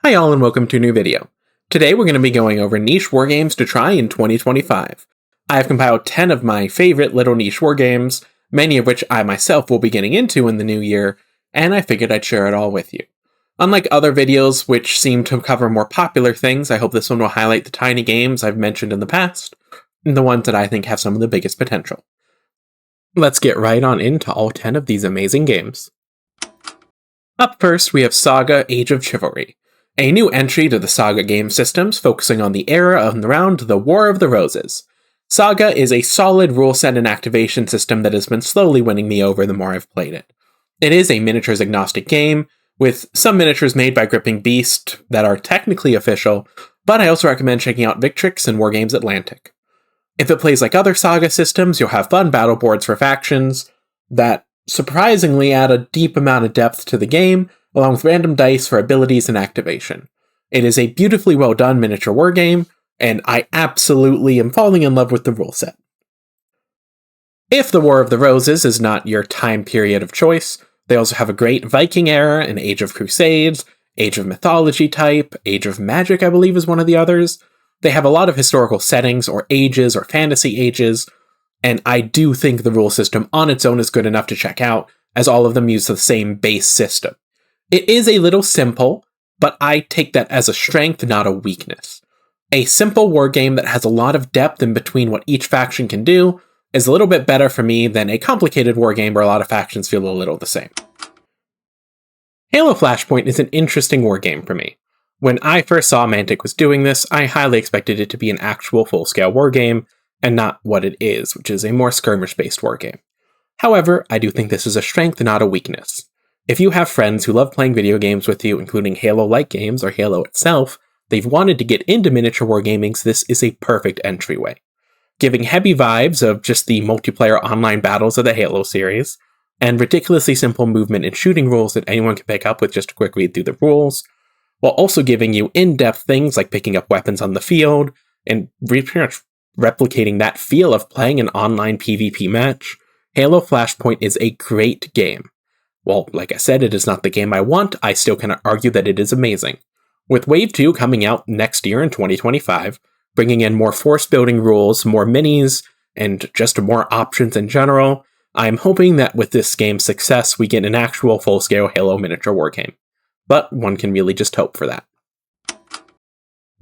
Hi all and welcome to a new video. Today we're going to be going over niche wargames to try in 2025. I have compiled 10 of my favorite little niche wargames, many of which I myself will be getting into in the new year, and I figured I'd share it all with you. Unlike other videos which seem to cover more popular things, I hope this one will highlight the tiny games I've mentioned in the past, and the ones that I think have some of the biggest potential. Let's get right on into all 10 of these amazing games. Up first, we have Saga Age of Chivalry, a new entry to the Saga game systems focusing on the era of around the War of the Roses. Saga is a solid rule set and activation system that has been slowly winning me over the more I've played it. It is a miniatures agnostic game, with some miniatures made by Gripping Beast that are technically official, but I also recommend checking out Victrix and Wargames Atlantic. If it plays like other Saga systems, you'll have fun battle boards for factions that surprisingly add a deep amount of depth to the game, along with random dice for abilities and activation. It is a beautifully well done miniature wargame, and I absolutely am falling in love with the rule set. If the War of the Roses is not your time period of choice, they also have a great Viking era and Age of Crusades, Age of Mythology type, Age of Magic I believe is one of the others. They have a lot of historical settings or ages or fantasy ages, and I do think the rule system on its own is good enough to check out, as all of them use the same base system. It is a little simple, but I take that as a strength, not a weakness. A simple wargame that has a lot of depth in between what each faction can do is a little bit better for me than a complicated wargame where a lot of factions feel a little the same. Halo Flashpoint is an interesting wargame for me. When I first saw Mantic was doing this, I highly expected it to be an actual full-scale wargame, and not what it is, which is a more skirmish-based wargame. However, I do think this is a strength, not a weakness. If you have friends who love playing video games with you, including Halo-like games or Halo itself, they've wanted to get into miniature wargaming, so this is a perfect entryway. Giving heavy vibes of just the multiplayer online battles of the Halo series, and ridiculously simple movement and shooting rules that anyone can pick up with just a quick read through the rules, while also giving you in-depth things like picking up weapons on the field, and pretty much replicating that feel of playing an online PvP match, Halo Flashpoint is a great game. While, like I said, it is not the game I want, I still cannot argue that it is amazing. With Wave 2 coming out next year in 2025, bringing in more force-building rules, more minis, and just more options in general, I'm hoping that with this game's success, we get an actual full-scale Halo miniature wargame. But one can really just hope for that.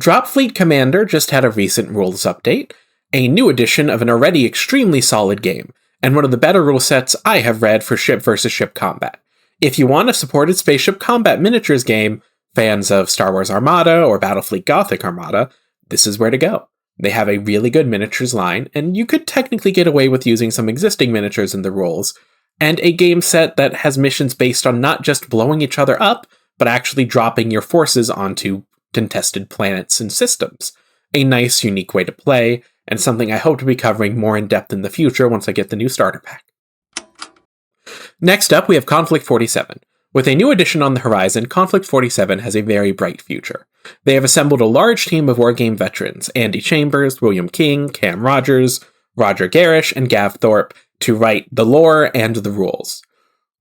Dropfleet Commander just had a recent rules update, a new edition of an already extremely solid game, and one of the better rule sets I have read for ship versus ship combat. If you want a supported spaceship combat miniatures game, fans of Star Wars Armada or Battlefleet Gothic Armada, this is where to go. They have a really good miniatures line, and you could technically get away with using some existing miniatures in the rules, and a game set that has missions based on not just blowing each other up, but actually dropping your forces onto contested planets and systems. A nice, unique way to play, and something I hope to be covering more in depth in the future once I get the new starter pack. Next up, we have Conflict 47. With a new addition on the horizon, Conflict 47 has a very bright future. They have assembled a large team of wargame veterans, Andy Chambers, William King, Cam Rogers, Roger Garish, and Gav Thorpe, to write the lore and the rules.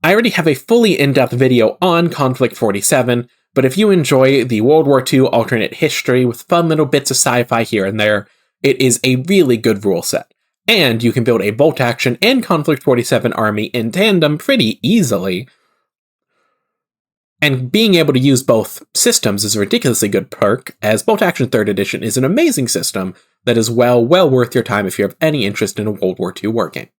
I already have a fully in-depth video on Conflict 47, but if you enjoy the World War II alternate history with fun little bits of sci-fi here and there, it is a really good rule set. And you can build a bolt action and Conflict 47 army in tandem pretty easily. And being able to use both systems is a ridiculously good perk, as Bolt Action 3rd Edition is an amazing system that is well worth your time if you have any interest in a World War II wargame.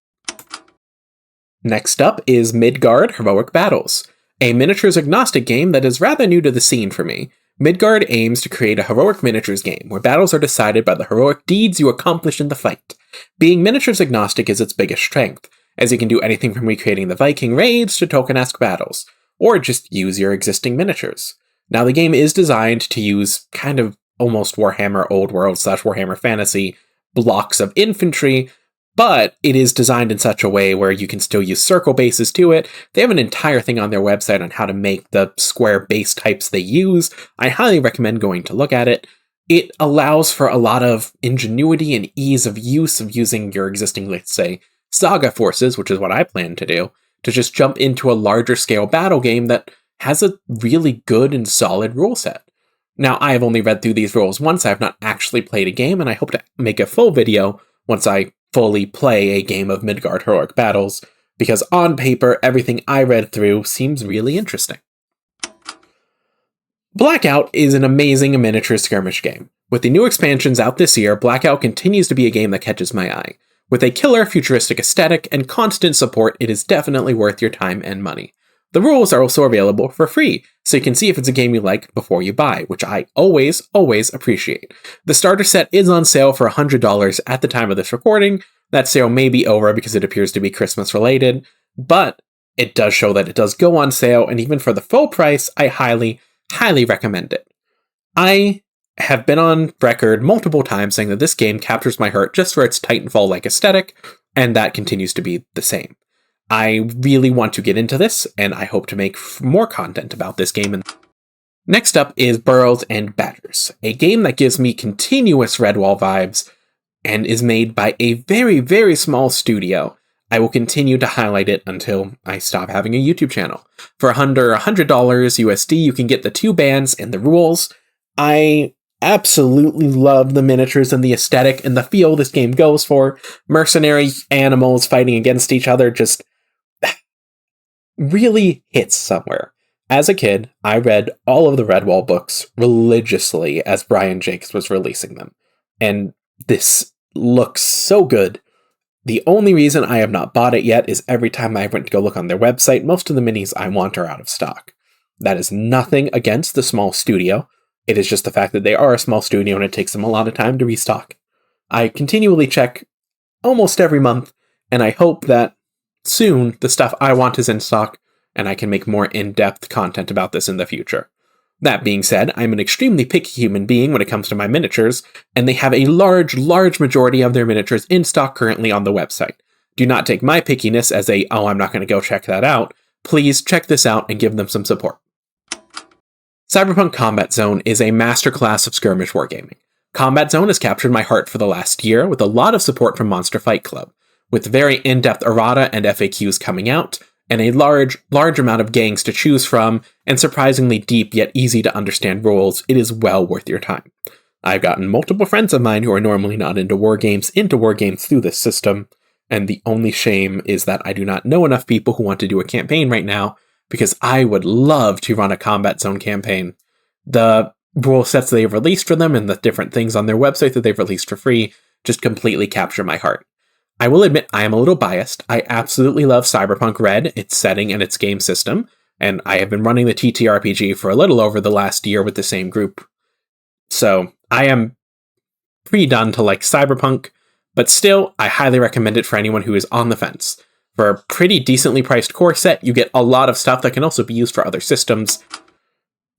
Next up is Midgard Heroic Battles, a miniatures agnostic game that is rather new to the scene for me. Midgard aims to create a heroic miniatures game where battles are decided by the heroic deeds you accomplish in the fight. Being miniatures agnostic is its biggest strength, as you can do anything from recreating the Viking raids to token-esque battles, or just use your existing miniatures. Now, the game is designed to use kind of almost Warhammer Old World / Warhammer Fantasy blocks of infantry, but it is designed in such a way where you can still use circle bases to it. They have an entire thing on their website on how to make the square base types they use. I highly recommend going to look at it. It allows for a lot of ingenuity and ease of use of using your existing, let's say, Saga forces, which is what I plan to do, to just jump into a larger scale battle game that has a really good and solid rule set. Now, I have only read through these rules once, I have not actually played a game, and I hope to make a full video once I fully play a game of Midgard Heroic Battles, because on paper, everything I read through seems really interesting. Blackout is an amazing miniature skirmish game. With the new expansions out this year, Blackout continues to be a game that catches my eye. With a killer futuristic aesthetic and constant support, it is definitely worth your time and money. The rules are also available for free, so you can see if it's a game you like before you buy, which I always appreciate. The starter set is on sale for $100 at the time of this recording. That sale may be over because it appears to be Christmas related, but it does show that it does go on sale, and even for the full price, I highly recommend it. I have been on record multiple times saying that this game captures my heart just for its Titanfall-like aesthetic, and that continues to be the same. I really want to get into this, and I hope to make more content about this game. Next up is Burrows Batters, a game that gives me continuous Redwall vibes, and is made by a very small studio. I will continue to highlight it until I stop having a YouTube channel. For under $100 USD, you can get the 2 bands and the rules. I absolutely love the miniatures and the aesthetic and the feel this game goes for. Mercenary animals fighting against each other just really hits somewhere. As a kid, I read all of the Redwall books religiously as Brian Jakes was releasing them. And this looks so good. The only reason I have not bought it yet is every time I went to go look on their website, most of the minis I want are out of stock. That is nothing against the small studio. It is just the fact that they are a small studio and it takes them a lot of time to restock. I continually check almost every month, and I hope that soon the stuff I want is in stock and I can make more in-depth content about this in the future. That being said, I'm an extremely picky human being when it comes to my miniatures, and they have a large majority of their miniatures in stock currently on the website. Do not take my pickiness as I'm not going to go check that out. Please check this out and give them some support. Cyberpunk Combat Zone is a masterclass of skirmish wargaming. Combat Zone has captured my heart for the last year with a lot of support from Monster Fight Club, with very in-depth errata and FAQs coming out, and a large amount of gangs to choose from, and surprisingly deep yet easy to understand rules. It is well worth your time. I've gotten multiple friends of mine who are normally not into wargames through this system, and the only shame is that I do not know enough people who want to do a campaign right now, because I would love to run a Combat Zone campaign. The rule sets they've released for them and the different things on their website that they've released for free just completely capture my heart. I will admit I am a little biased. I absolutely love Cyberpunk Red, its setting and its game system, and I have been running the TTRPG for a little over the last year with the same group. So I am pre-done to like Cyberpunk, but still, I highly recommend it for anyone who is on the fence. For a pretty decently priced core set, you get a lot of stuff that can also be used for other systems.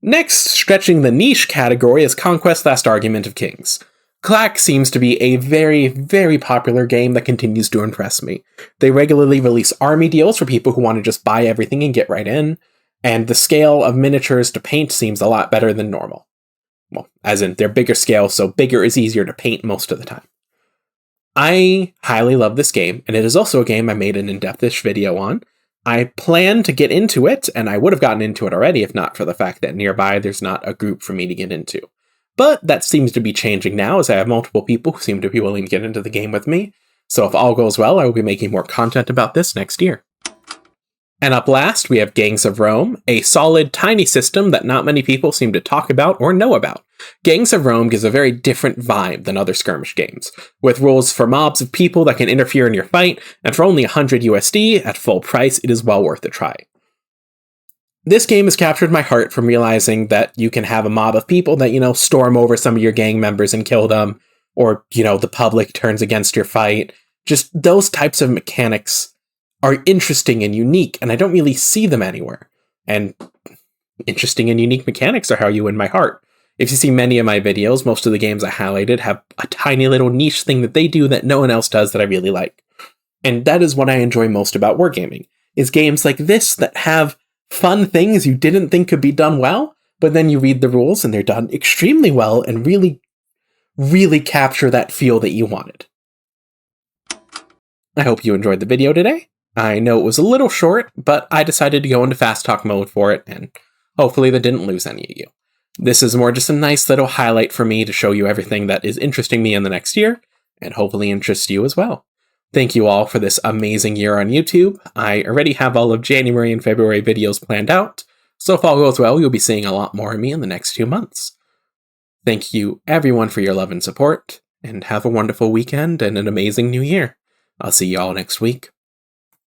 Next, stretching the niche category, is Conquest Last Argument of Kings. Clack seems to be a very popular game that continues to impress me. They regularly release army deals for people who want to just buy everything and get right in, and the scale of miniatures to paint seems a lot better than normal. Well, as in, they're bigger scale, so bigger is easier to paint most of the time. I highly love this game, and it is also a game I made an in-depth-ish video on. I plan to get into it, and I would have gotten into it already if not for the fact that nearby there's not a group for me to get into. But that seems to be changing now, as I have multiple people who seem to be willing to get into the game with me. So if all goes well, I will be making more content about this next year. And up last, we have Gangs of Rome, a solid, tiny system that not many people seem to talk about or know about. Gangs of Rome gives a very different vibe than other skirmish games, with rules for mobs of people that can interfere in your fight, and for only 100 USD at full price, it is well worth a try. This game has captured my heart from realizing that you can have a mob of people that, storm over some of your gang members and kill them, or, the public turns against your fight. Just those types of mechanics are interesting and unique, and I don't really see them anywhere. And interesting and unique mechanics are how you win my heart. If you see many of my videos, most of the games I highlighted have a tiny little niche thing that they do that no one else does that I really like. And that is what I enjoy most about wargaming, is games like this that have fun things you didn't think could be done well, but then you read the rules and they're done extremely well and really capture that feel that you wanted. I hope you enjoyed the video today. I know it was a little short, but I decided to go into fast talk mode for it, and hopefully that didn't lose any of you. This is more just a nice little highlight for me to show you everything that is interesting me in the next year, and hopefully interests you as well. Thank you all for this amazing year on YouTube. I already have all of January and February videos planned out, so if all goes well, you'll be seeing a lot more of me in the next 2 months. Thank you everyone for your love and support, and have a wonderful weekend and an amazing new year. I'll see you all next week.